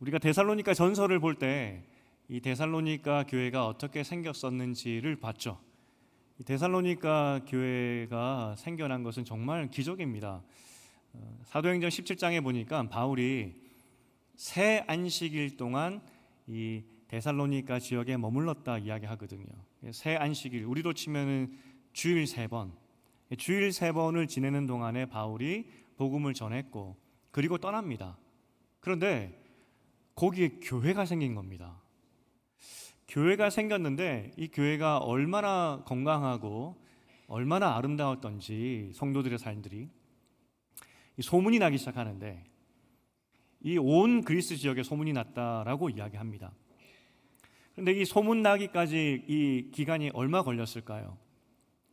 우리가 데살로니가 전서를 볼 때 이 데살로니가 교회가 어떻게 생겼었는지를 봤죠. 이 데살로니가 교회가 생겨난 것은 정말 기적입니다. 사도행전 17장에 보니까 바울이 새 안식일 동안 이 데살로니가 지역에 머물렀다 이야기하거든요. 새 안식일, 우리로 치면은 주일 3번, 주일 3번을 지내는 동안에 바울이 복음을 전했고 그리고 떠납니다. 그런데 거기에 교회가 생긴 겁니다. 교회가 생겼는데 이 교회가 얼마나 건강하고 얼마나 아름다웠던지 성도들의 삶들이 소문이 나기 시작하는데 이 온 그리스 지역에 소문이 났다라고 이야기합니다. 그런데 이 소문 나기까지 이 기간이 얼마 걸렸을까요?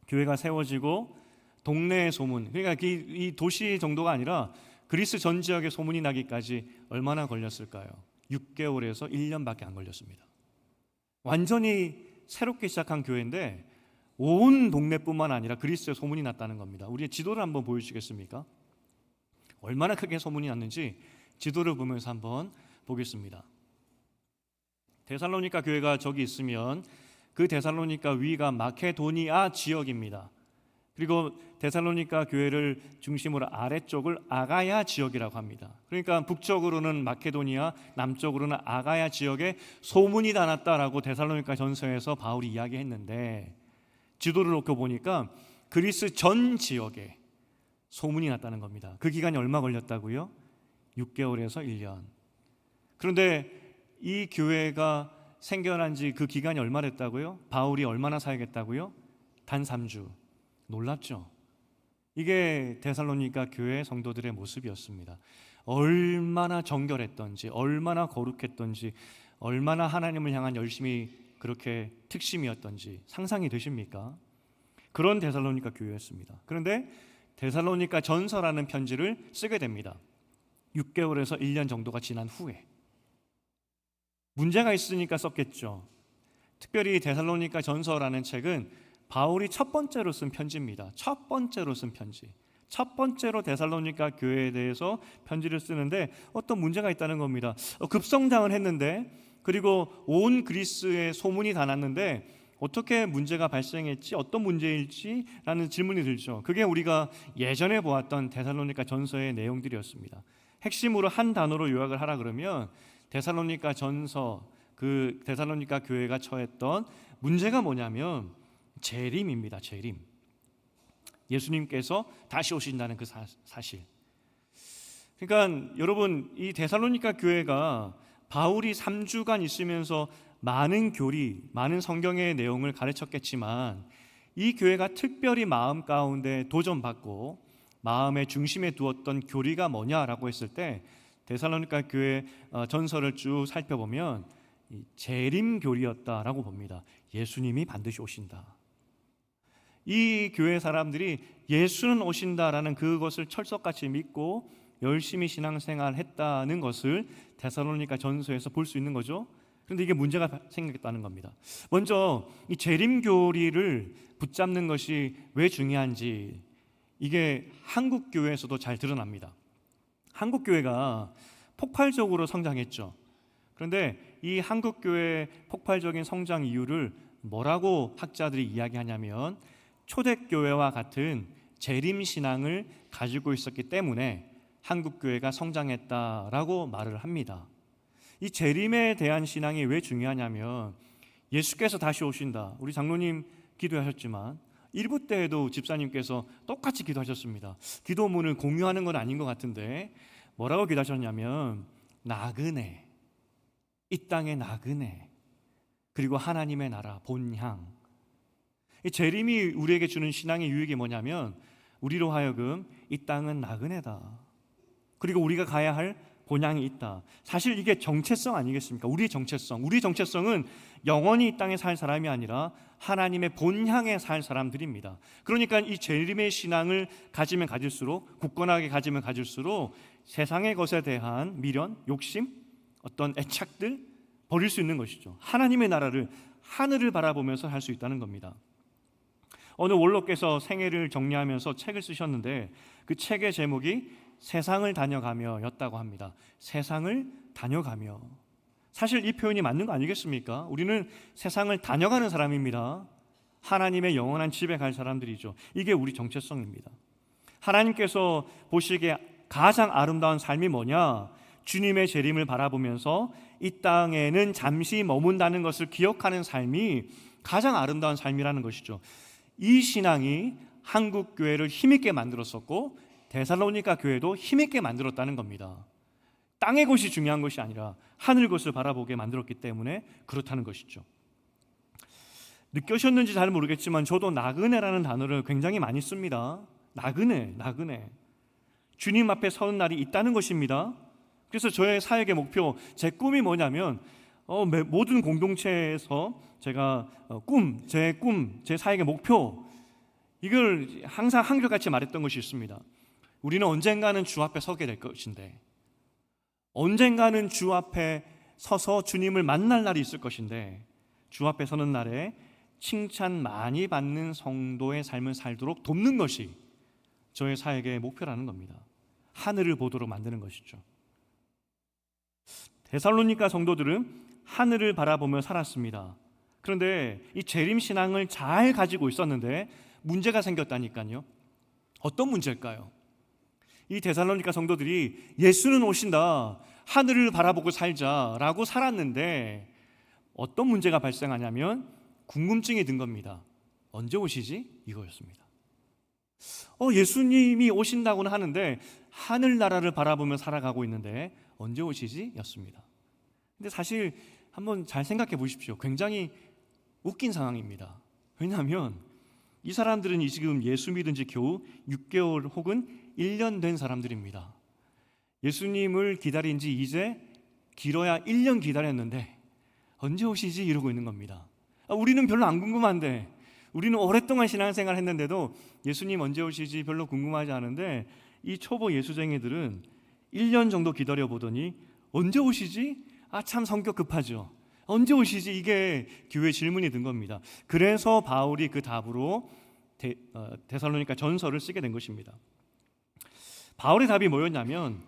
교회가 세워지고 동네의 소문, 그러니까 이 도시 정도가 아니라 그리스 전 지역에 소문이 나기까지 얼마나 걸렸을까요? 6개월에서 1년밖에 안 걸렸습니다. 완전히 새롭게 시작한 교회인데 온 동네뿐만 아니라 그리스에 소문이 났다는 겁니다. 우리의 지도를 한번 보여주시겠습니까? 얼마나 크게 소문이 났는지 지도를 보면서 한번 보겠습니다. 데살로니가 교회가 저기 있으면 그 데살로니가 위가 마케도니아 지역입니다. 그리고 데살로니가 교회를 중심으로 아래쪽을 아가야 지역이라고 합니다. 그러니까 북쪽으로는 마케도니아, 남쪽으로는 아가야 지역에 소문이 다 났다라고 데살로니가 전서에서 바울이 이야기했는데 지도를 놓고 보니까 그리스 전 지역에 소문이 났다는 겁니다. 그 기간이 얼마 걸렸다고요? 6개월에서 1년. 그런데 이 교회가 생겨난 지 그 기간이 얼마 됐다고요? 바울이 얼마나 사역했다고요? 단 3주. 놀랍죠? 이게 데살로니가 교회 성도들의 모습이었습니다. 얼마나 정결했던지, 얼마나 거룩했던지, 얼마나 하나님을 향한 열심이 그렇게 특심이었던지 상상이 되십니까? 그런 데살로니가 교회였습니다. 그런데 데살로니가 전서라는 편지를 쓰게 됩니다. 6개월에서 1년 정도가 지난 후에 문제가 있으니까 썼겠죠. 특별히 데살로니가 전서라는 책은 바울이 첫 번째로 쓴 편지입니다. 첫 번째로 쓴 편지. 첫 번째로 데살로니가 교회에 대해서 편지를 쓰는데 어떤 문제가 있다는 겁니다. 급성장을 했는데 그리고 온 그리스에 소문이 다 났는데 어떻게 문제가 발생했지? 어떤 문제일지? 라는 질문이 들죠. 그게 우리가 예전에 보았던 데살로니가 전서의 내용들이었습니다. 핵심으로 한 단어로 요약을 하라 그러면 데살로니가 전서, 그 데살로니가 교회가 처했던 문제가 뭐냐면 재림입니다. 재림. 예수님께서 다시 오신다는 그 사실. 그러니까 여러분, 이 데살로니가 교회가 바울이 3주간 있으면서 많은 교리, 많은 성경의 내용을 가르쳤겠지만 이 교회가 특별히 마음 가운데 도전받고 마음의 중심에 두었던 교리가 뭐냐라고 했을 때 데살로니가 교회 전서를 쭉 살펴보면 재림 교리였다라고 봅니다. 예수님이 반드시 오신다. 이 교회 사람들이 예수는 오신다라는 그것을 철석같이 믿고 열심히 신앙생활 했다는 것을 데살로니가 전서에서 볼 수 있는 거죠. 그런데 이게 문제가 생겼다는 겁니다. 먼저 이 재림 교리를 붙잡는 것이 왜 중요한지 이게 한국 교회에서도 잘 드러납니다. 한국 교회가 폭발적으로 성장했죠. 그런데 이 한국 교회의 폭발적인 성장 이유를 뭐라고 학자들이 이야기하냐면 초대교회와 같은 재림신앙을 가지고 있었기 때문에 한국교회가 성장했다라고 말을 합니다. 이 재림에 대한 신앙이 왜 중요하냐면 예수께서 다시 오신다. 우리 장로님 기도하셨지만 일부 때에도 집사님께서 똑같이 기도하셨습니다. 기도문을 공유하는 건 아닌 것 같은데 뭐라고 기도하셨냐면 나그네, 이 땅의 나그네, 그리고 하나님의 나라 본향. 이 재림이 우리에게 주는 신앙의 유익이 뭐냐면 우리로 하여금 이 땅은 나그네다. 그리고 우리가 가야 할 본향이 있다. 사실 이게 정체성 아니겠습니까? 우리의 정체성은 영원히 이 땅에 살 사람이 아니라 하나님의 본향에 살 사람들입니다. 그러니까 이 재림의 신앙을 가지면 가질수록, 굳건하게 가지면 가질수록 세상의 것에 대한 미련, 욕심, 어떤 애착들 버릴 수 있는 것이죠. 하나님의 나라를, 하늘을 바라보면서 할 수 있다는 겁니다. 어느 원로께서 생애를 정리하면서 책을 쓰셨는데 그 책의 제목이 세상을 다녀가며 였다고 합니다. 세상을 다녀가며. 사실 이 표현이 맞는 거 아니겠습니까? 우리는 세상을 다녀가는 사람입니다. 하나님의 영원한 집에 갈 사람들이죠. 이게 우리 정체성입니다. 하나님께서 보시기에 가장 아름다운 삶이 뭐냐? 주님의 재림을 바라보면서 이 땅에는 잠시 머문다는 것을 기억하는 삶이 가장 아름다운 삶이라는 것이죠. 이 신앙이 한국 교회를 힘있게 만들었었고 데살로니가 교회도 힘있게 만들었다는 겁니다. 땅의 것이 중요한 것이 아니라 하늘 것을 바라보게 만들었기 때문에 그렇다는 것이죠. 느끼셨는지 잘 모르겠지만 저도 나그네라는 단어를 굉장히 많이 씁니다. 나그네. 주님 앞에 서는 날이 있다는 것입니다. 그래서 저의 사역의 목표, 제 꿈이 뭐냐면 모든 공동체에서 제가 제 사역의 목표, 이걸 항상 한결같이 말했던 것이 있습니다. 우리는 언젠가는 주 앞에 서게 될 것인데, 언젠가는 주 앞에 서서 주님을 만날 날이 있을 것인데, 주 앞에 서는 날에 칭찬 많이 받는 성도의 삶을 살도록 돕는 것이 저의 사역의 목표라는 겁니다. 하늘을 보도록 만드는 것이죠. 데살로니가 성도들은 하늘을 바라보며 살았습니다. 그런데 이 재림 신앙을 잘 가지고 있었는데 문제가 생겼다니까요. 어떤 문제일까요? 이 데살로니가 성도들이 예수는 오신다, 하늘을 바라보고 살자라고 살았는데 어떤 문제가 발생하냐면 궁금증이 든 겁니다. 언제 오시지? 이거였습니다. 예수님이 오신다고는 하는데 하늘나라를 바라보며 살아가고 있는데 언제 오시지? 였습니다. 근데 사실 한번 잘 생각해 보십시오. 굉장히 웃긴 상황입니다. 왜냐하면 이 사람들은 지금 예수 믿은 지 겨우 6개월 혹은 1년 된 사람들입니다. 예수님을 기다린 지 이제 길어야 1년 기다렸는데 언제 오시지? 이러고 있는 겁니다. 우리는 별로 안 궁금한데, 우리는 오랫동안 신앙생활 했는데도 예수님 언제 오시지 별로 궁금하지 않은데 이 초보 예수쟁이들은 1년 정도 기다려보더니 언제 오시지? 참 성격 급하죠. 언제 오시지? 이게 교회 질문이 든 겁니다. 그래서 바울이 그 답으로 데살로니가 전서를 쓰게 된 것입니다. 바울의 답이 뭐였냐면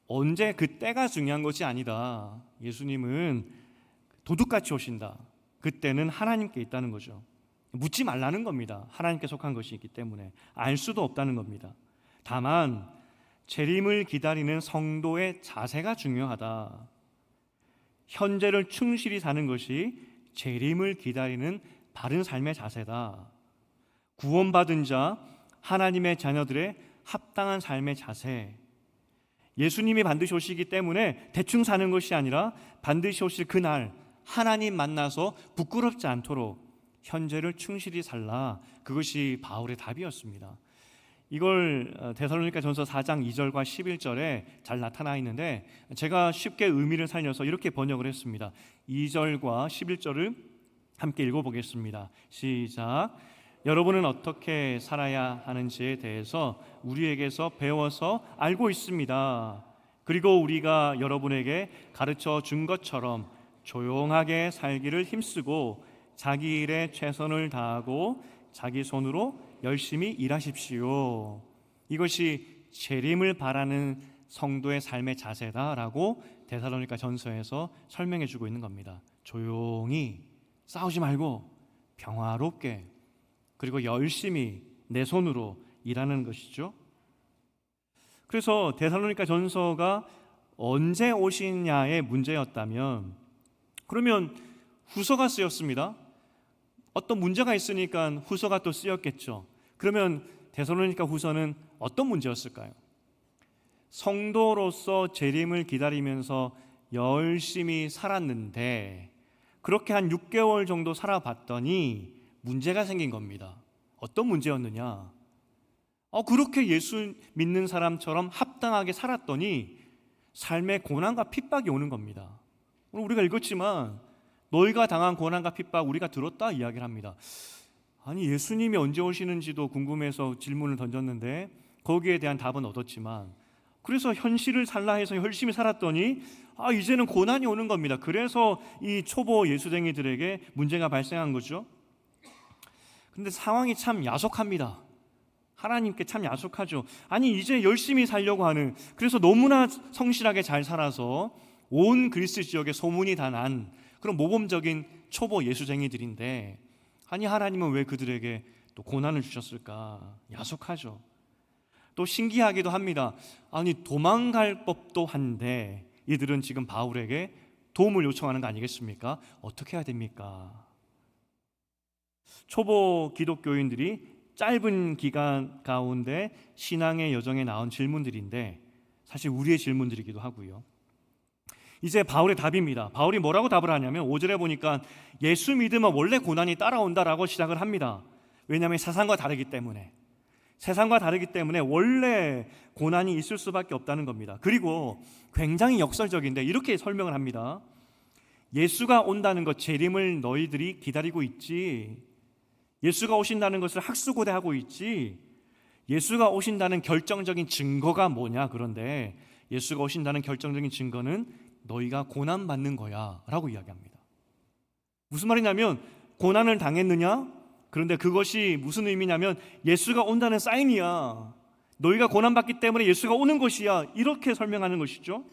언제, 그 때가 중요한 것이 아니다. 예수님은 도둑같이 오신다. 그때는 하나님께 있다는 거죠. 묻지 말라는 겁니다. 하나님께 속한 것이 있기 때문에 알 수도 없다는 겁니다. 다만 재림을 기다리는 성도의 자세가 중요하다. 현재를 충실히 사는 것이 재림을 기다리는 바른 삶의 자세다. 구원받은 자, 하나님의 자녀들의 합당한 삶의 자세. 예수님이 반드시 오시기 때문에 대충 사는 것이 아니라 반드시 오실 그날 하나님 만나서 부끄럽지 않도록 현재를 충실히 살라. 그것이 바울의 답이었습니다. 이걸 데살로니가 전서 4장 2절과 11절에 잘 나타나 있는데 제가 쉽게 의미를 살려서 이렇게 번역을 했습니다. 2절과 11절을 함께 읽어보겠습니다. 시작. 여러분은 어떻게 살아야 하는지에 대해서 우리에게서 배워서 알고 있습니다. 그리고 우리가 여러분에게 가르쳐 준 것처럼 조용하게 살기를 힘쓰고 자기 일에 최선을 다하고 자기 손으로 열심히 일하십시오. 이것이 재림을 바라는 성도의 삶의 자세다라고 데살로니가 전서에서 설명해 주고 있는 겁니다. 조용히, 싸우지 말고 평화롭게, 그리고 열심히 내 손으로 일하는 것이죠. 그래서 데살로니가 전서가 언제 오시냐의 문제였다면, 그러면 후서가 쓰였습니다. 어떤 문제가 있으니까 후서가 또 쓰였겠죠. 그러면 데살로니가 후서는 어떤 문제였을까요? 성도로서 재림을 기다리면서 열심히 살았는데 그렇게 한 6개월 정도 살아봤더니 문제가 생긴 겁니다. 어떤 문제였느냐? 그렇게 예수 믿는 사람처럼 합당하게 살았더니 삶에 고난과 핍박이 오는 겁니다. 오늘 우리가 읽었지만 너희가 당한 고난과 핍박 우리가 들었다 이야기를 합니다. 아니, 예수님이 언제 오시는지도 궁금해서 질문을 던졌는데 거기에 대한 답은 얻었지만, 그래서 현실을 살라 해서 열심히 살았더니 이제는 고난이 오는 겁니다. 그래서 이 초보 예수쟁이들에게 문제가 발생한 거죠. 근데 상황이 참 야속합니다. 하나님께 참 야속하죠. 아니 이제 열심히 살려고 하는, 그래서 너무나 성실하게 잘 살아서 온 그리스 지역에 소문이 다 난 그런 모범적인 초보 예수쟁이들인데, 아니 하나님은 왜 그들에게 또 고난을 주셨을까? 야속하죠. 또 신기하기도 합니다. 아니 도망갈 법도 한데 이들은 지금 바울에게 도움을 요청하는 거 아니겠습니까? 어떻게 해야 됩니까? 초보 기독교인들이 짧은 기간 가운데 신앙의 여정에 나온 질문들인데 사실 우리의 질문들이기도 하고요. 이제 바울의 답입니다. 바울이 뭐라고 답을 하냐면 5절에 보니까 예수 믿으면 원래 고난이 따라온다라고 시작을 합니다. 왜냐하면 세상과 다르기 때문에 원래 고난이 있을 수밖에 없다는 겁니다. 그리고 굉장히 역설적인데 이렇게 설명을 합니다. 예수가 온다는 것, 재림을 너희들이 기다리고 있지, 예수가 오신다는 것을 학수고대하고 있지, 예수가 오신다는 결정적인 증거가 뭐냐? 그런데 예수가 오신다는 결정적인 증거는 너희가 고난받는 거야 라고 이야기합니다. 무슨 말이냐면 고난을 당했느냐? 그런데 그것이 무슨 의미냐면 예수가 온다는 사인이야. 너희가 고난받기 때문에 예수가 오는 것이야. 이렇게 설명하는 것이죠.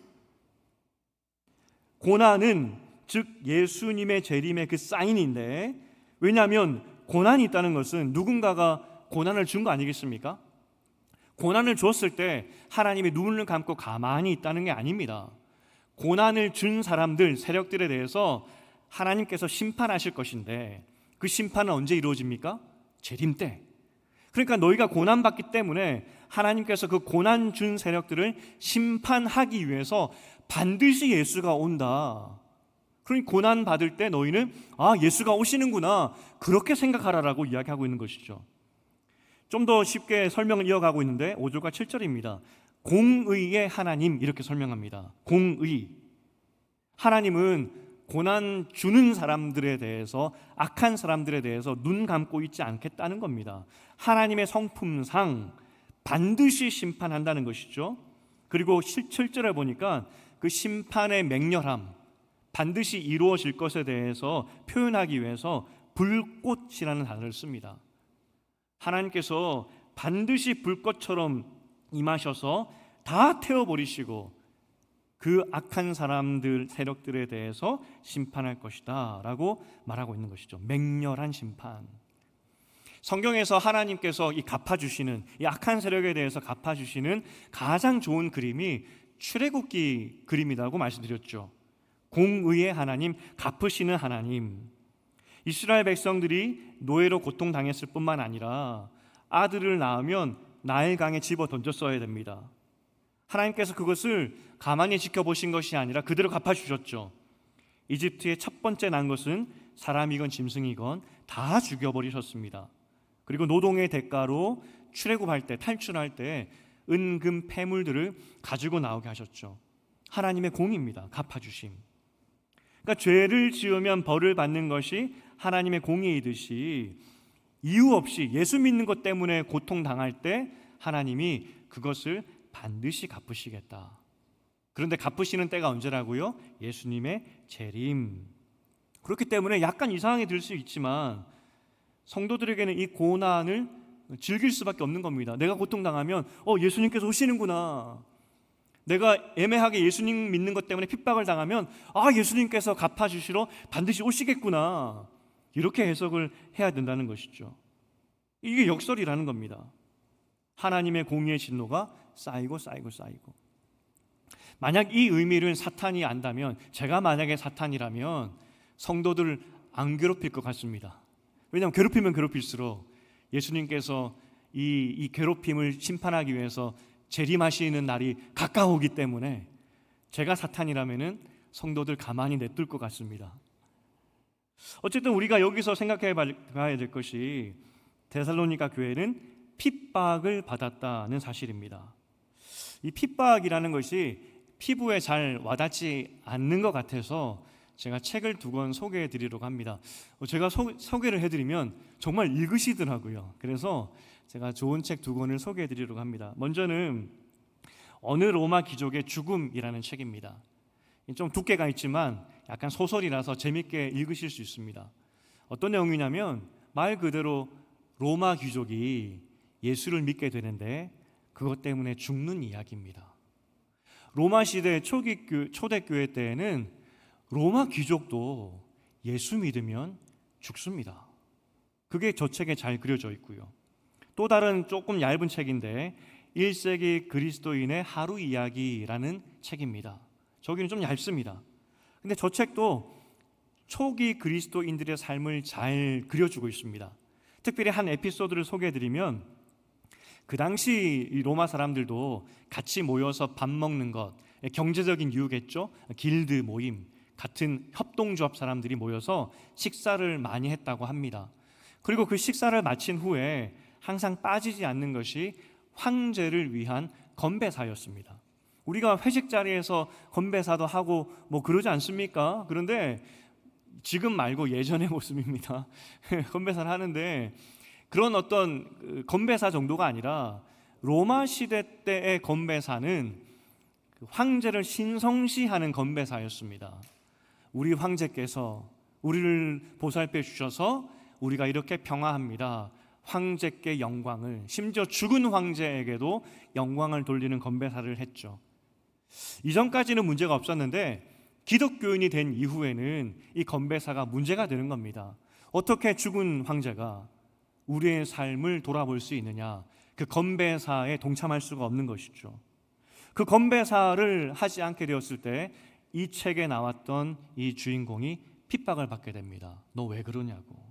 고난은 즉 예수님의 재림의 그 사인인데, 왜냐하면 고난이 있다는 것은 누군가가 고난을 준 거 아니겠습니까? 고난을 줬을 때 하나님이 눈을 감고 가만히 있다는 게 아닙니다. 고난을 준 사람들, 세력들에 대해서 하나님께서 심판하실 것인데 그 심판은 언제 이루어집니까? 재림 때. 그러니까 너희가 고난받기 때문에 하나님께서 그 고난 준 세력들을 심판하기 위해서 반드시 예수가 온다. 그러니 고난 받을 때 너희는 예수가 오시는구나, 그렇게 생각하라라고 이야기하고 있는 것이죠. 좀 더 쉽게 설명을 이어가고 있는데 5절과 7절입니다. 공의의 하나님, 이렇게 설명합니다. 공의. 하나님은 고난 주는 사람들에 대해서, 악한 사람들에 대해서 눈 감고 있지 않겠다는 겁니다. 하나님의 성품상 반드시 심판한다는 것이죠. 그리고 7절에 보니까 그 심판의 맹렬함, 반드시 이루어질 것에 대해서 표현하기 위해서 불꽃이라는 단어를 씁니다. 하나님께서 반드시 불꽃처럼 임하셔서 다 태워버리시고 그 악한 사람들, 세력들에 대해서 심판할 것이다 라고 말하고 있는 것이죠. 맹렬한 심판. 성경에서 하나님께서 이 갚아주시는, 이 악한 세력에 대해서 갚아주시는 가장 좋은 그림이 출애굽기 그림이라고 말씀드렸죠. 공의의 하나님, 갚으시는 하나님. 이스라엘 백성들이 노예로 고통당했을 뿐만 아니라 아들을 낳으면 나일강에 집어 던졌어야 됩니다. 하나님께서 그것을 가만히 지켜보신 것이 아니라 그대로 갚아주셨죠. 이집트의 첫 번째 난 것은 사람이건 짐승이건 다 죽여버리셨습니다. 그리고 노동의 대가로 출애굽할 때, 탈출할 때 은금 폐물들을 가지고 나오게 하셨죠. 하나님의 공입니다. 갚아주심. 그러니까 죄를 지으면 벌을 받는 것이 하나님의 공의이듯이 이유 없이 예수 믿는 것 때문에 고통당할 때 하나님이 그것을 반드시 갚으시겠다. 그런데 갚으시는 때가 언제라고요? 예수님의 재림. 그렇기 때문에 약간 이상하게 들 수 있지만 성도들에게는 이 고난을 즐길 수밖에 없는 겁니다. 내가 고통당하면 예수님께서 오시는구나. 내가 애매하게 예수님 믿는 것 때문에 핍박을 당하면 예수님께서 갚아주시러 반드시 오시겠구나. 이렇게 해석을 해야 된다는 것이죠. 이게 역설이라는 겁니다. 하나님의 공의의 진노가 쌓이고 만약 이 의미를 사탄이 안다면, 제가 만약에 사탄이라면 성도들을 안 괴롭힐 것 같습니다. 왜냐하면 괴롭히면 괴롭힐수록 예수님께서 이 괴롭힘을 심판하기 위해서 재림하시는 날이 가까우기 때문에 제가 사탄이라면은 성도들 가만히 냅둘 것 같습니다. 어쨌든 우리가 여기서 생각해 봐야 될 것이 데살로니가 교회는 핍박을 받았다는 사실입니다. 이 핍박이라는 것이 피부에 잘 와닿지 않는 것 같아서 제가 책을 2권 소개해 드리려고 합니다. 제가 소개를 해드리면 정말 읽으시더라고요. 그래서 제가 좋은 책 2권을 소개해 드리려고 합니다. 먼저는 어느 로마 귀족의 죽음이라는 책입니다. 좀 두께가 있지만 약간 소설이라서 재밌게 읽으실 수 있습니다. 어떤 내용이냐면 말 그대로 로마 귀족이 예수를 믿게 되는데 그것 때문에 죽는 이야기입니다. 로마 시대 초대교회 때에는 로마 귀족도 예수 믿으면 죽습니다. 그게 저 책에 잘 그려져 있고요. 또 다른 조금 얇은 책인데 1세기 그리스도인의 하루 이야기라는 책입니다. 저기는 좀 얇습니다. 근데 저 책도 초기 그리스도인들의 삶을 잘 그려주고 있습니다. 특별히 한 에피소드를 소개해드리면, 그 당시 이 로마 사람들도 같이 모여서 밥 먹는 것, 경제적인 이유겠죠. 길드 모임, 같은 협동조합 사람들이 모여서 식사를 많이 했다고 합니다. 그리고 그 식사를 마친 후에 항상 빠지지 않는 것이 황제를 위한 건배사였습니다. 우리가 회식 자리에서 건배사도 하고 뭐 그러지 않습니까? 그런데 지금 말고 예전의 모습입니다. 건배사를 하는데 그런 어떤 건배사 정도가 아니라 로마 시대 때의 건배사는 황제를 신성시하는 건배사였습니다. 우리 황제께서 우리를 보살펴 주셔서 우리가 이렇게 평화합니다. 황제께 영광을, 심지어 죽은 황제에게도 영광을 돌리는 건배사를 했죠. 이전까지는 문제가 없었는데 기독교인이 된 이후에는 이 건배사가 문제가 되는 겁니다. 어떻게 죽은 황제가 우리의 삶을 돌아볼 수 있느냐? 그 건배사에 동참할 수가 없는 것이죠. 그 건배사를 하지 않게 되었을 때 이 책에 나왔던 이 주인공이 핍박을 받게 됩니다. 너 왜 그러냐고.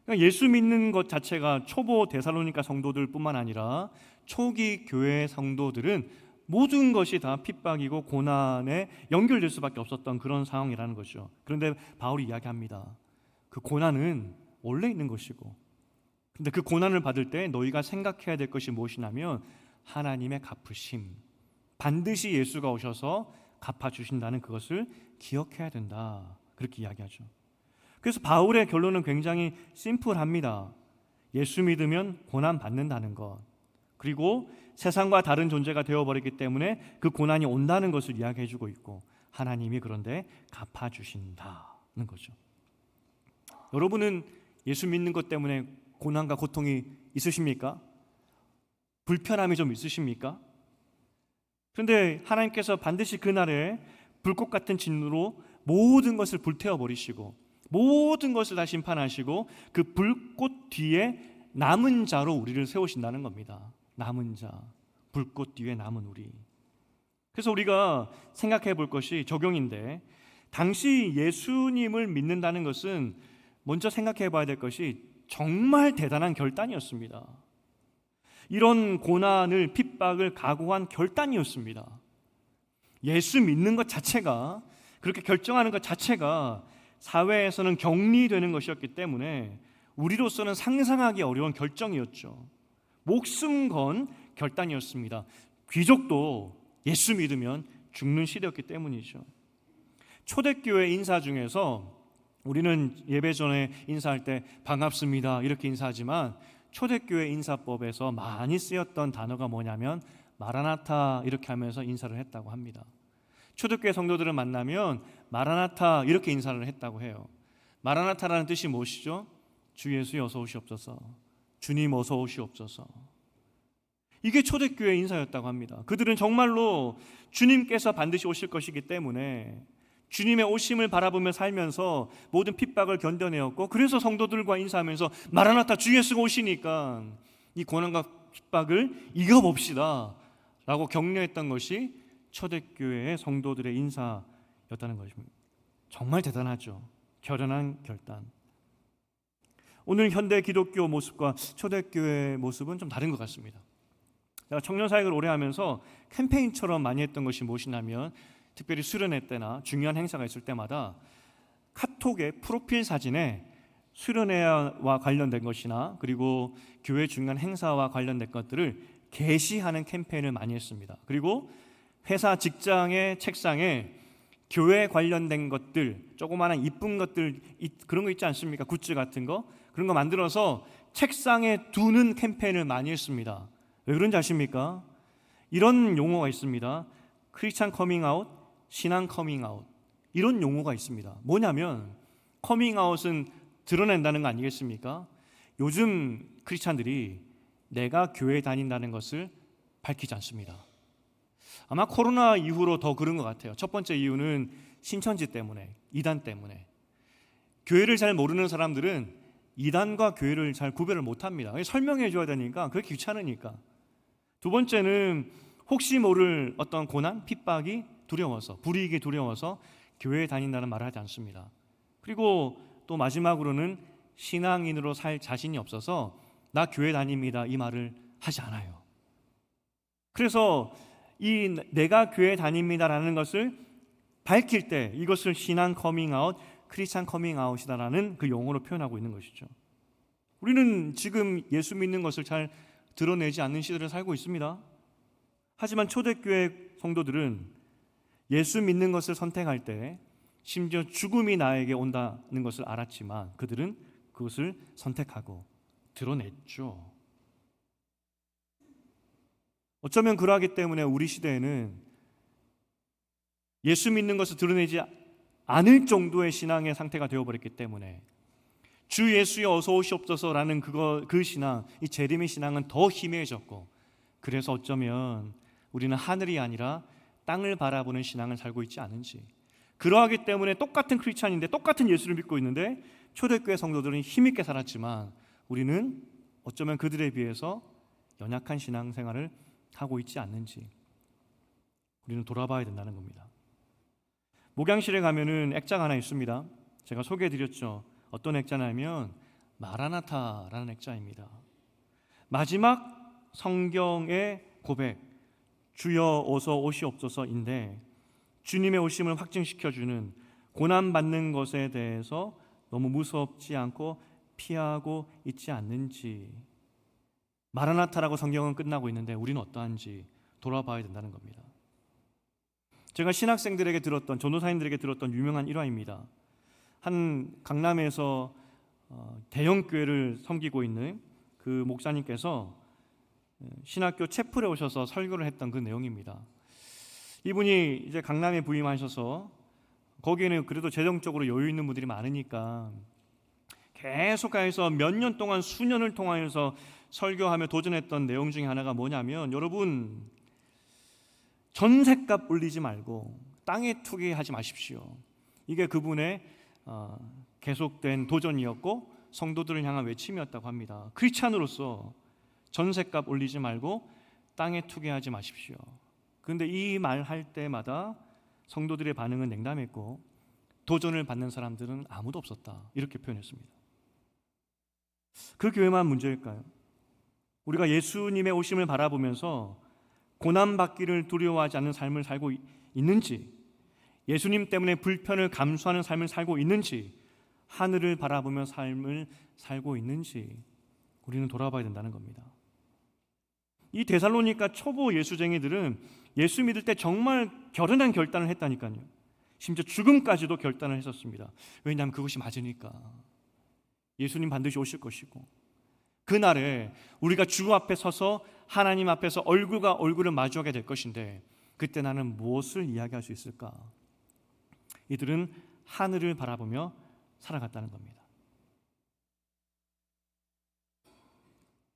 그러니까 예수 믿는 것 자체가 초보 데살로니가 성도들뿐만 아니라 초기 교회 성도들은 모든 것이 다 핍박이고 고난에 연결될 수밖에 없었던 그런 상황이라는 거죠. 그런데 바울이 이야기합니다. 그 고난은 원래 있는 것이고, 근데 그 고난을 받을 때 너희가 생각해야 될 것이 무엇이냐면 하나님의 갚으심, 반드시 예수가 오셔서 갚아주신다는 그것을 기억해야 된다, 그렇게 이야기하죠. 그래서 바울의 결론은 굉장히 심플합니다. 예수 믿으면 고난 받는다는 것, 그리고 세상과 다른 존재가 되어버리기 때문에 그 고난이 온다는 것을 이야기해주고 있고, 하나님이 그런데 갚아주신다는 거죠. 여러분은 예수 믿는 것 때문에 고난과 고통이 있으십니까? 불편함이 좀 있으십니까? 그런데 하나님께서 반드시 그날에 불꽃 같은 진노로 모든 것을 불태워버리시고 모든 것을 다 심판하시고 그 불꽃 뒤에 남은 자로 우리를 세우신다는 겁니다. 남은 자, 불꽃 뒤에 남은 우리. 그래서 우리가 생각해 볼 것이 적용인데, 당시 예수님을 믿는다는 것은 먼저 생각해 봐야 될 것이 정말 대단한 결단이었습니다. 이런 고난을, 핍박을 각오한 결단이었습니다. 예수 믿는 것 자체가, 그렇게 결정하는 것 자체가 사회에서는 격리되는 것이었기 때문에 우리로서는 상상하기 어려운 결정이었죠. 목숨 건 결단이었습니다. 귀족도 예수 믿으면 죽는 시대였기 때문이죠. 초대교회 인사 중에서 우리는 예배 전에 인사할 때 반갑습니다 이렇게 인사하지만, 초대교회 인사법에서 많이 쓰였던 단어가 뭐냐면 마라나타 이렇게 하면서 인사를 했다고 합니다. 초대교회 성도들을 만나면 마라나타 이렇게 인사를 했다고 해요. 마라나타라는 뜻이 무엇이죠? 주 예수 어서 오시옵소서, 주님 어서 오시옵소서. 이게 초대교회 인사였다고 합니다. 그들은 정말로 주님께서 반드시 오실 것이기 때문에 주님의 오심을 바라보며 살면서 모든 핍박을 견뎌내었고, 그래서 성도들과 인사하면서 마라나타 주 예수가 오시니까 이 고난과 핍박을 이겨봅시다 라고 격려했던 것이 초대교회의 성도들의 인사였다는 것입니다. 정말 대단하죠. 결연한 결단. 오늘 현대 기독교 모습과 초대교회의 모습은 좀 다른 것 같습니다. 제가 청년사역을 오래 하면서 캠페인처럼 많이 했던 것이 무엇이냐면, 특별히 수련회 때나 중요한 행사가 있을 때마다 카톡의 프로필 사진에 수련회와 관련된 것이나 그리고 교회 중요한 행사와 관련된 것들을 게시하는 캠페인을 많이 했습니다. 그리고 회사 직장의 책상에 교회 관련된 것들, 조그마한 이쁜 것들, 그런 거 있지 않습니까? 굿즈 같은 거, 그런 거 만들어서 책상에 두는 캠페인을 많이 했습니다. 왜 그런지 아십니까? 이런 용어가 있습니다. 크리스찬 커밍아웃, 신앙 커밍아웃, 이런 용어가 있습니다. 뭐냐면 커밍아웃은 드러낸다는 거 아니겠습니까? 요즘 크리스찬들이 내가 교회 다닌다는 것을 밝히지 않습니다. 아마 코로나 이후로 더 그런 것 같아요. 첫 번째 이유는 신천지 때문에, 이단 때문에. 교회를 잘 모르는 사람들은 이단과 교회를 잘 구별을 못합니다. 설명해 줘야 되니까 그게 귀찮으니까. 두 번째는 혹시 모를 어떤 고난, 핍박이 두려워서, 불이익이 두려워서 교회에 다닌다는 말을 하지 않습니다. 그리고 또 마지막으로는 신앙인으로 살 자신이 없어서 나 교회 다닙니다 이 말을 하지 않아요. 그래서 이 내가 교회 다닙니다라는 것을 밝힐 때 이것을 신앙 커밍아웃, 크리스찬 커밍아웃이다라는 그 용어로 표현하고 있는 것이죠. 우리는 지금 예수 믿는 것을 잘 드러내지 않는 시대를 살고 있습니다. 하지만 초대교회 성도들은 예수 믿는 것을 선택할 때 심지어 죽음이 나에게 온다는 것을 알았지만 그들은 그것을 선택하고 드러냈죠. 어쩌면 그러하기 때문에 우리 시대에는 예수 믿는 것을 드러내지 않을 정도의 신앙의 상태가 되어버렸기 때문에 주 예수여 어서 오시옵소서라는 그 신앙, 이 재림의 신앙은 더 희미해졌고, 그래서 어쩌면 우리는 하늘이 아니라 땅을 바라보는 신앙을 살고 있지 않은지, 그러하기 때문에 똑같은 크리스찬인데 똑같은 예수를 믿고 있는데 초대교회 성도들은 힘있게 살았지만 우리는 어쩌면 그들에 비해서 연약한 신앙생활을 하고 있지 않는지 우리는 돌아봐야 된다는 겁니다. 목양실에 가면은 액자가 하나 있습니다. 제가 소개해드렸죠. 어떤 액자냐면 마라나타라는 액자입니다. 마지막 성경의 고백, 주여 어서 오시옵소서인데 주님의 오심을 확증시켜주는, 고난받는 것에 대해서 너무 무섭지 않고 피하고 있지 않는지, 마라나타라고 성경은 끝나고 있는데 우리는 어떠한지 돌아봐야 된다는 겁니다. 제가 신학생들에게 들었던, 전도사님들에게 들었던 유명한 일화입니다. 한 강남에서 대형 교회를 섬기고 있는 그 목사님께서 신학교 채플에 오셔서 설교를 했던 그 내용입니다. 이분이 이제 강남에 부임하셔서 거기에는 그래도 재정적으로 여유 있는 분들이 많으니까 계속해서 몇 년 동안, 수년을 통하여서 설교하며 도전했던 내용 중에 하나가 뭐냐면, 여러분 전셋값 올리지 말고 땅에 투기하지 마십시오. 이게 그분의 계속된 도전이었고 성도들을 향한 외침이었다고 합니다. 크리스찬으로서 전셋값 올리지 말고 땅에 투기하지 마십시오. 그런데 이 말 할 때마다 성도들의 반응은 냉담했고 도전을 받는 사람들은 아무도 없었다, 이렇게 표현했습니다. 그 교회만 문제일까요? 우리가 예수님의 오심을 바라보면서 고난받기를 두려워하지 않는 삶을 살고 있는지, 예수님 때문에 불편을 감수하는 삶을 살고 있는지, 하늘을 바라보며 삶을 살고 있는지 우리는 돌아봐야 된다는 겁니다. 이 데살로니가 초보 예수쟁이들은 예수 믿을 때 정말 결연한 결단을 했다니까요. 심지어 죽음까지도 결단을 했었습니다. 왜냐하면 그것이 맞으니까. 예수님 반드시 오실 것이고 그날에 우리가 주 앞에 서서 하나님 앞에서 얼굴과 얼굴을 마주하게 될 것인데 그때 나는 무엇을 이야기할 수 있을까? 이들은 하늘을 바라보며 살아갔다는 겁니다.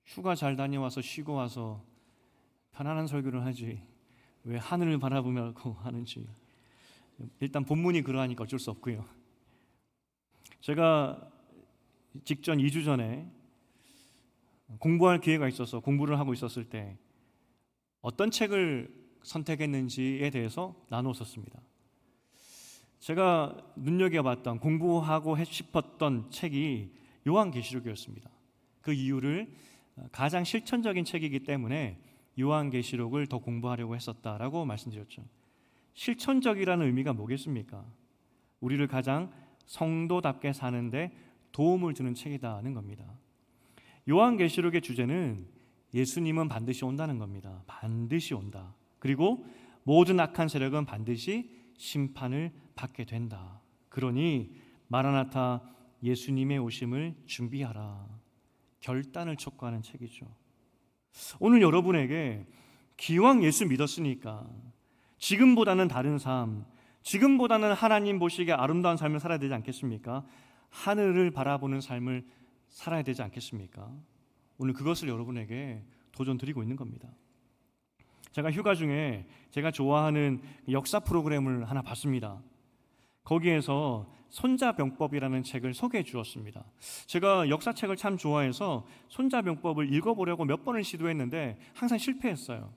휴가 잘 다녀와서 쉬고 와서 편안한 설교를 하지 왜 하늘을 바라보며 하는지, 일단 본문이 그러하니까 어쩔 수 없고요. 제가 직전 2주 전에 공부할 기회가 있어서 공부를 하고 있었을 때 어떤 책을 선택했는지에 대해서 나눴었습니다. 제가 눈여겨봤던, 공부하고 싶었던 책이 요한계시록이었습니다. 그 이유를 가장 실천적인 책이기 때문에 요한계시록을 더 공부하려고 했었다라고 말씀드렸죠. 실천적이라는 의미가 뭐겠습니까? 우리를 가장 성도답게 사는데 도움을 주는 책이라는 겁니다. 요한계시록의 주제는 예수님은 반드시 온다는 겁니다. 반드시 온다. 그리고 모든 악한 세력은 반드시 심판을 받게 된다. 그러니 마라나타, 예수님의 오심을 준비하라. 결단을 촉구하는 책이죠. 오늘 여러분에게 기왕 예수 믿었으니까 지금보다는 다른 삶, 지금보다는 하나님 보시기에 아름다운 삶을 살아야 되지 않겠습니까? 하늘을 바라보는 삶을 살아야 되지 않겠습니까? 오늘 그것을 여러분에게 도전 드리고 있는 겁니다. 제가 휴가 중에 제가 좋아하는 역사 프로그램을 하나 봤습니다. 거기에서 손자병법이라는 책을 소개해 주었습니다. 제가 역사책을 참 좋아해서 손자병법을 읽어보려고 몇 번을 시도했는데 항상 실패했어요.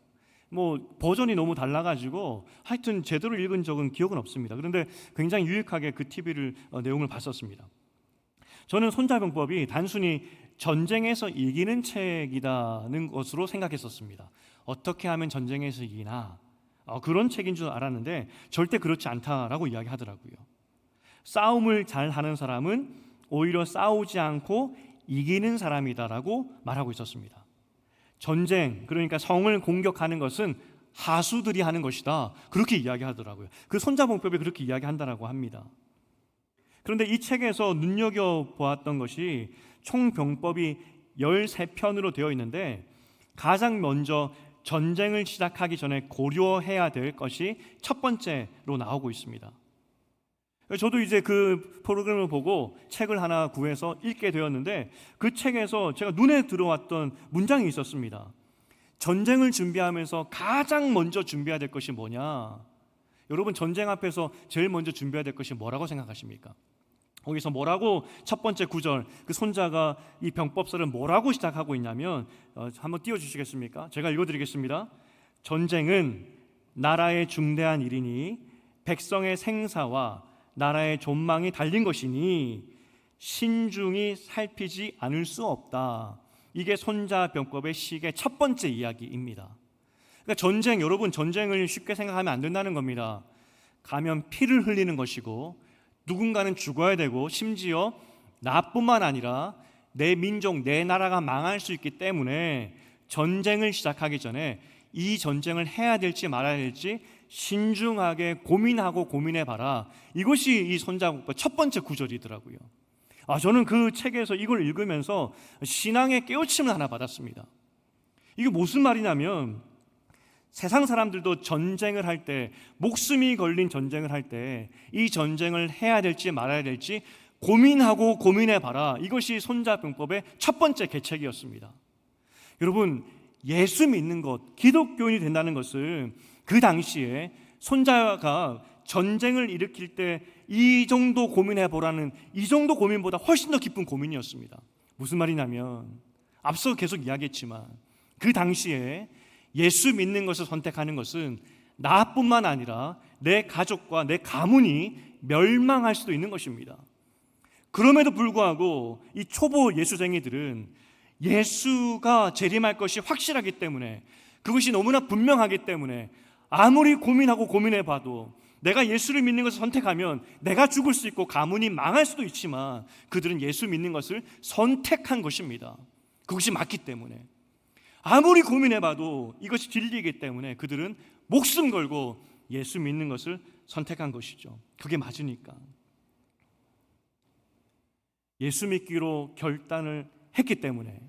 버전이 너무 달라가지고 하여튼 제대로 읽은 적은 기억은 없습니다. 그런데 굉장히 유익하게 그 내용을 봤었습니다. 저는 손자병법이 단순히 전쟁에서 이기는 책이라는 것으로 생각했었습니다. 어떻게 하면 전쟁에서 이기나 그런 책인 줄 알았는데 절대 그렇지 않다라고 이야기하더라고요. 싸움을 잘하는 사람은 오히려 싸우지 않고 이기는 사람이다라고 말하고 있었습니다. 전쟁, 그러니까 성을 공격하는 것은 하수들이 하는 것이다, 그렇게 이야기하더라고요. 그 손자병법에 그렇게 이야기한다라고 합니다. 그런데 이 책에서 눈여겨보았던 것이 총 병법이 13편으로 되어 있는데 가장 먼저 전쟁을 시작하기 전에 고려해야 될 것이 첫 번째로 나오고 있습니다. 저도 이제 그 프로그램을 보고 책을 하나 구해서 읽게 되었는데 그 책에서 제가 눈에 들어왔던 문장이 있었습니다. 전쟁을 준비하면서 가장 먼저 준비해야 될 것이 뭐냐? 여러분, 전쟁 앞에서 제일 먼저 준비해야 될 것이 뭐라고 생각하십니까? 거기서 뭐라고 첫 번째 구절, 그 손자가 이 병법서를 뭐라고 시작하고 있냐면 한번 띄워주시겠습니까? 제가 읽어드리겠습니다. 전쟁은 나라의 중대한 일이니 백성의 생사와 나라의 존망이 달린 것이니 신중히 살피지 않을 수 없다. 이게 손자병법의 시의 첫 번째 이야기입니다. 그러니까 전쟁, 여러분, 전쟁을 쉽게 생각하면 안 된다는 겁니다. 가면 피를 흘리는 것이고 누군가는 죽어야 되고 심지어 나뿐만 아니라 내 민족, 내 나라가 망할 수 있기 때문에 전쟁을 시작하기 전에 이 전쟁을 해야 될지 말아야 될지 신중하게 고민하고 고민해봐라. 이것이 이 손자병법 첫 번째 구절이더라고요. 저는 그 책에서 이걸 읽으면서 신앙의 깨우침을 하나 받았습니다. 이게 무슨 말이냐면 세상 사람들도 전쟁을 할 때, 목숨이 걸린 전쟁을 할 때 이 전쟁을 해야 될지 말아야 될지 고민하고 고민해봐라. 이것이 손자병법의 첫 번째 계책이었습니다. 여러분, 예수 믿는 것, 기독교인이 된다는 것은 그 당시에 손자가 전쟁을 일으킬 때 이 정도 고민해보라는, 이 정도 고민보다 훨씬 더 깊은 고민이었습니다. 무슨 말이냐면 앞서 계속 이야기했지만 그 당시에 예수 믿는 것을 선택하는 것은 나뿐만 아니라 내 가족과 내 가문이 멸망할 수도 있는 것입니다. 그럼에도 불구하고 이 초보 예수쟁이들은 예수가 재림할 것이 확실하기 때문에, 그것이 너무나 분명하기 때문에 아무리 고민하고 고민해봐도 내가 예수를 믿는 것을 선택하면 내가 죽을 수 있고 가문이 망할 수도 있지만 그들은 예수 믿는 것을 선택한 것입니다. 그것이 맞기 때문에. 아무리 고민해봐도 이것이 진리이기 때문에 그들은 목숨 걸고 예수 믿는 것을 선택한 것이죠. 그게 맞으니까. 예수 믿기로 결단을 했기 때문에,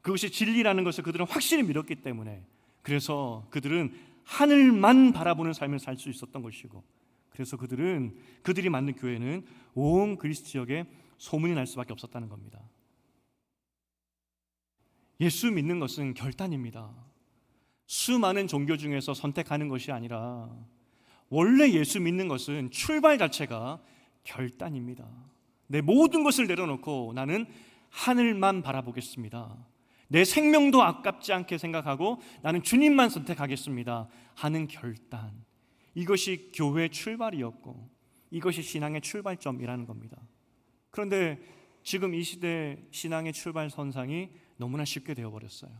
그것이 진리라는 것을 그들은 확실히 믿었기 때문에, 그래서 그들은 하늘만 바라보는 삶을 살 수 있었던 것이고, 그래서 그들이 만든 교회는 온 그리스 지역에 소문이 날 수밖에 없었다는 겁니다. 예수 믿는 것은 결단입니다. 수많은 종교 중에서 선택하는 것이 아니라 원래 예수 믿는 것은 출발 자체가 결단입니다. 내 모든 것을 내려놓고 나는 하늘만 바라보겠습니다. 내 생명도 아깝지 않게 생각하고 나는 주님만 선택하겠습니다 하는 결단, 이것이 교회의 출발이었고 이것이 신앙의 출발점이라는 겁니다. 그런데 지금 이 시대 신앙의 출발선상이 너무나 쉽게 되어버렸어요.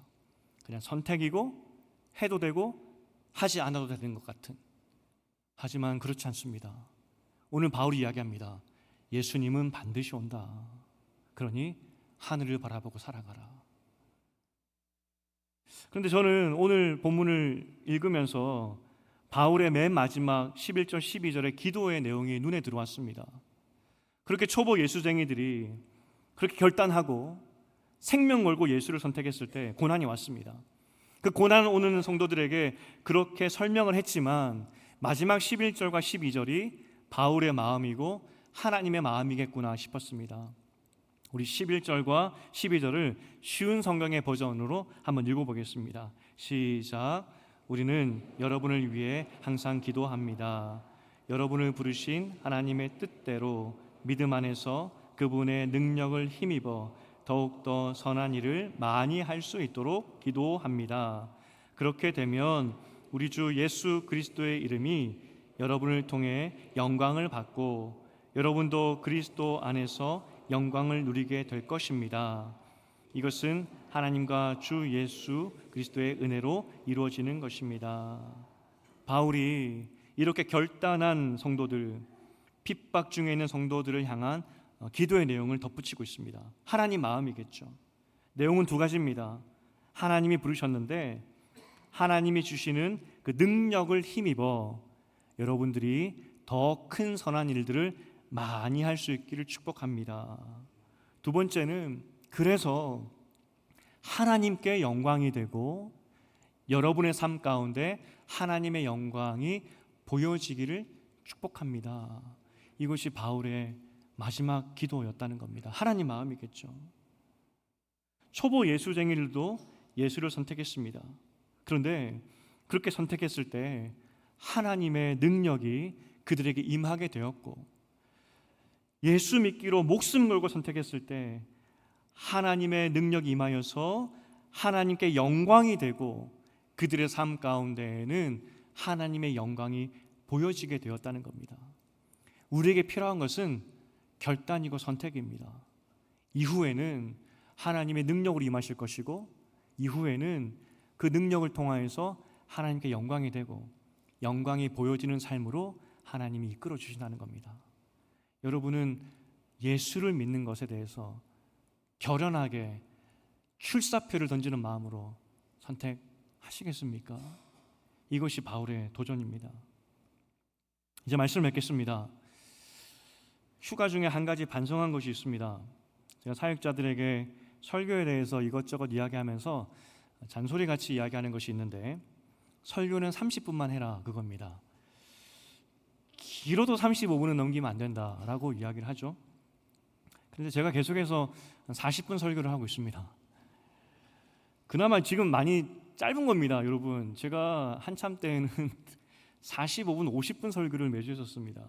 그냥 선택이고 해도 되고 하지 않아도 되는 것 같은. 하지만 그렇지 않습니다. 오늘 바울이 이야기합니다. 예수님은 반드시 온다. 그러니 하늘을 바라보고 살아가라. 그런데 저는 오늘 본문을 읽으면서 바울의 맨 마지막 11절 12절의 기도의 내용이 눈에 들어왔습니다. 그렇게 초보 예수쟁이들이 그렇게 결단하고 생명 걸고 예수를 선택했을 때 고난이 왔습니다. 그 고난 오는 성도들에게 그렇게 설명을 했지만 마지막 11절과 12절이 바울의 마음이고 하나님의 마음이겠구나 싶었습니다. 우리 11절과 12절을 쉬운 성경의 버전으로 한번 읽어보겠습니다. 시작. 우리는 여러분을 위해 항상 기도합니다. 여러분을 부르신 하나님의 뜻대로 믿음 안에서 그분의 능력을 힘입어 더욱더 선한 일을 많이 할 수 있도록 기도합니다. 그렇게 되면 우리 주 예수 그리스도의 이름이 여러분을 통해 영광을 받고 여러분도 그리스도 안에서 영광을 누리게 될 것입니다. 이것은 하나님과 주 예수 그리스도의 은혜로 이루어지는 것입니다. 바울이 이렇게 결단한 성도들, 핍박 중에 있는 성도들을 향한 기도의 내용을 덧붙이고 있습니다. 하나님 마음이겠죠. 내용은 두 가지입니다. 하나님이 부르셨는데 하나님이 주시는 그 능력을 힘입어 여러분들이 더 큰 선한 일들을 많이 할 수 있기를 축복합니다. 두 번째는 그래서 하나님께 영광이 되고 여러분의 삶 가운데 하나님의 영광이 보여지기를 축복합니다. 이것이 바울의 마지막 기도였다는 겁니다. 하나님 마음이겠죠. 초보 예수쟁이들도 예수를 선택했습니다. 그런데 그렇게 선택했을 때 하나님의 능력이 그들에게 임하게 되었고, 예수 믿기로 목숨 걸고 선택했을 때 하나님의 능력이 임하여서 하나님께 영광이 되고 그들의 삶 가운데에는 하나님의 영광이 보여지게 되었다는 겁니다. 우리에게 필요한 것은 결단이고 선택입니다. 이후에는 하나님의 능력으로 임하실 것이고, 이후에는 그 능력을 통하여서 하나님께 영광이 되고 영광이 보여지는 삶으로 하나님이 이끌어 주신다는 겁니다. 여러분은 예수를 믿는 것에 대해서 결연하게 출사표를 던지는 마음으로 선택하시겠습니까? 이것이 바울의 도전입니다. 이제 말씀을 맺겠습니다. 휴가 중에 한 가지 반성한 것이 있습니다. 제가 사역자들에게 설교에 대해서 이것저것 이야기하면서 잔소리같이 이야기하는 것이 있는데, 설교는 30분만 해라, 그겁니다. 길어도 35분은 넘기면 안 된다라고 이야기를 하죠. 그런데 제가 계속해서 40분 설교를 하고 있습니다. 그나마 지금 많이 짧은 겁니다, 여러분. 제가 한참 때는 45분, 50분 설교를 매주 했었습니다.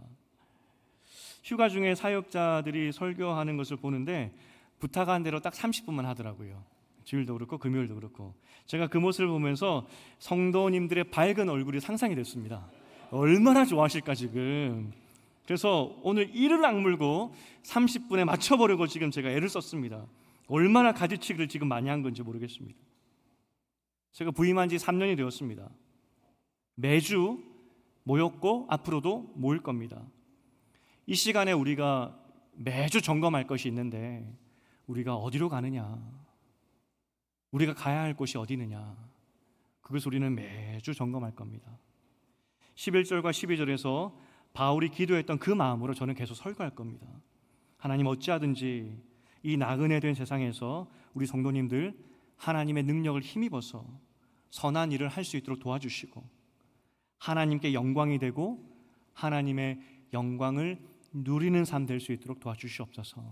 휴가 중에 사역자들이 설교하는 것을 보는데 부탁한 대로 딱 30분만 하더라고요. 주일도 그렇고 금요일도 그렇고. 제가 그 모습을 보면서 성도님들의 밝은 얼굴이 상상이 됐습니다. 얼마나 좋아하실까 지금. 그래서 오늘 이를 악물고 30분에 맞춰보려고 지금 제가 애를 썼습니다. 얼마나 가지치기를 지금 많이 한 건지 모르겠습니다. 제가 부임한 지 3년이 되었습니다. 매주 모였고 앞으로도 모일 겁니다. 이 시간에 우리가 매주 점검할 것이 있는데 우리가 어디로 가느냐, 우리가 가야 할 곳이 어디 있느냐, 그것을 우리는 매주 점검할 겁니다. 11절과 12절에서 바울이 기도했던 그 마음으로 저는 계속 설교할 겁니다. 하나님, 어찌하든지 이 나그네 된 세상에서 우리 성도님들 하나님의 능력을 힘입어서 선한 일을 할 수 있도록 도와주시고 하나님께 영광이 되고 하나님의 영광을 누리는 삶 될 수 있도록 도와주시옵소서.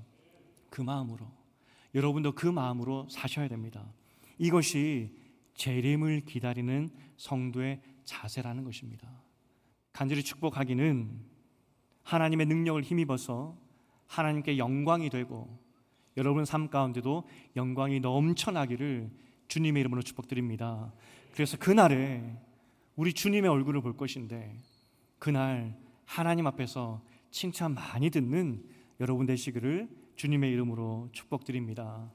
그 마음으로, 여러분도 그 마음으로 사셔야 됩니다. 이것이 재림을 기다리는 성도의 자세라는 것입니다. 간절히 축복하기는 하나님의 능력을 힘입어서 하나님께 영광이 되고 여러분 삶 가운데도 영광이 넘쳐나기를 주님의 이름으로 축복드립니다. 그래서 그날에 우리 주님의 얼굴을 볼 것인데 그날 하나님 앞에서 칭찬 많이 듣는 여러분 되시기를 주님의 이름으로 축복드립니다.